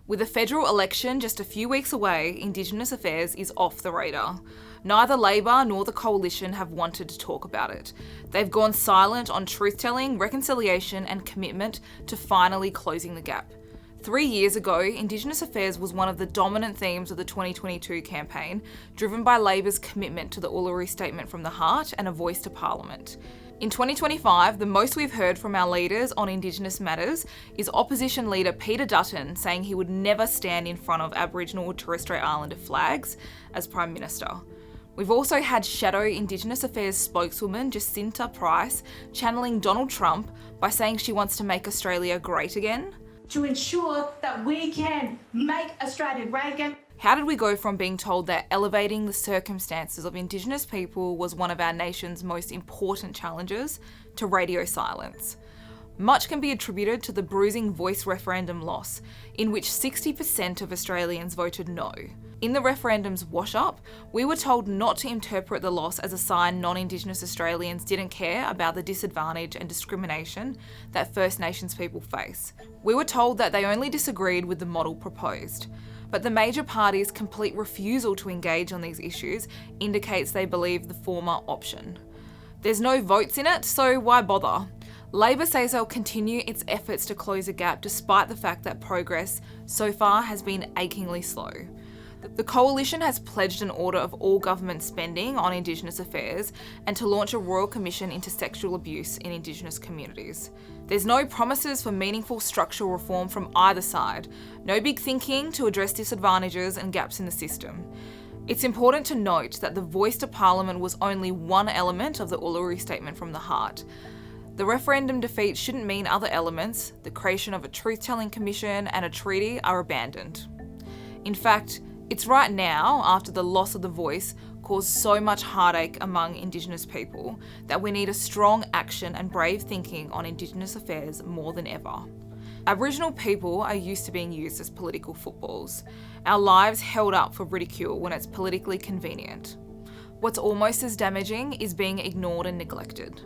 With a federal election just a few weeks away, Indigenous affairs is off the radar. Neither Labor nor the Coalition have wanted to talk about it. They've gone silent on truth-telling, reconciliation and commitment to finally closing the gap. 3 years ago, Indigenous affairs was one of the dominant themes of the 2022 campaign, driven by Labor's commitment to the Uluru Statement from the Heart and a voice to Parliament. In 2025, the most we've heard from our leaders on Indigenous matters is opposition leader Peter Dutton saying he would never stand in front of Aboriginal or Torres Strait Islander flags as Prime Minister. We've also had shadow Indigenous affairs spokeswoman Jacinta Price channeling Donald Trump by saying she wants to make Australia great again. To ensure that we can make Australia great again. How did we go from being told that elevating the circumstances of Indigenous people was one of our nation's most important challenges to radio silence? Much can be attributed to the bruising voice referendum loss, in which 60% of Australians voted no. In the referendum's wash-up, we were told not to interpret the loss as a sign non-Indigenous Australians didn't care about the disadvantage and discrimination that First Nations people face. We were told that they only disagreed with the model proposed. But the major parties' complete refusal to engage on these issues indicates they believe the former option. There's no votes in it, so why bother? Labor says they'll continue its efforts to close the gap despite the fact that progress so far has been achingly slow. The Coalition has pledged an order of all government spending on Indigenous affairs and to launch a royal commission into sexual abuse in Indigenous communities. There's no promises for meaningful structural reform from either side, no big thinking to address disadvantages and gaps in the system. It's important to note that the voice to Parliament was only one element of the Uluru Statement from the Heart. The referendum defeat shouldn't mean other elements, the creation of a truth-telling commission and a treaty, are abandoned. In fact, it's right now, after the loss of the voice caused so much heartache among Indigenous people, that we need a strong action and brave thinking on Indigenous affairs more than ever. Aboriginal people are used to being used as political footballs, our lives held up for ridicule when it's politically convenient. What's almost as damaging is being ignored and neglected.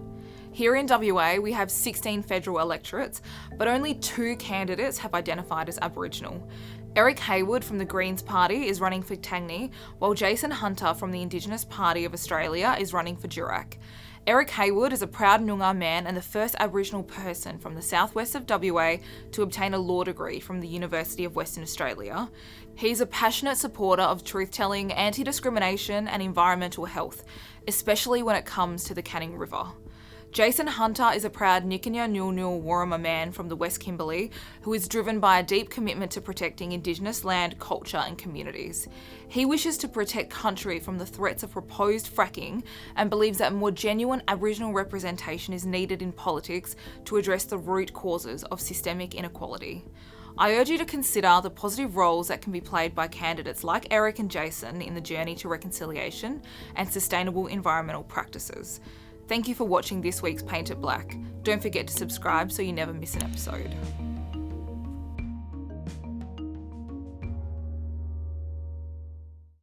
Here in WA, we have 16 federal electorates, but only 2 candidates have identified as Aboriginal. Eric Haywood from the Greens Party is running for Tangney, while Jason Hunter from the Indigenous Party of Australia is running for Durack. Eric Haywood is a proud Noongar man and the first Aboriginal person from the southwest of WA to obtain a law degree from the University of Western Australia. He's a passionate supporter of truth-telling, anti-discrimination and environmental health, especially when it comes to the Canning River. Jason Hunter is a proud Nikinya Nulnul Warama man from the West Kimberley who is driven by a deep commitment to protecting Indigenous land, culture and communities. He wishes to protect country from the threats of proposed fracking and believes that more genuine Aboriginal representation is needed in politics to address the root causes of systemic inequality. I urge you to consider the positive roles that can be played by candidates like Eric and Jason in the journey to reconciliation and sustainable environmental practices. Thank you for watching this week's Paint It Black. Don't forget to subscribe so you never miss an episode.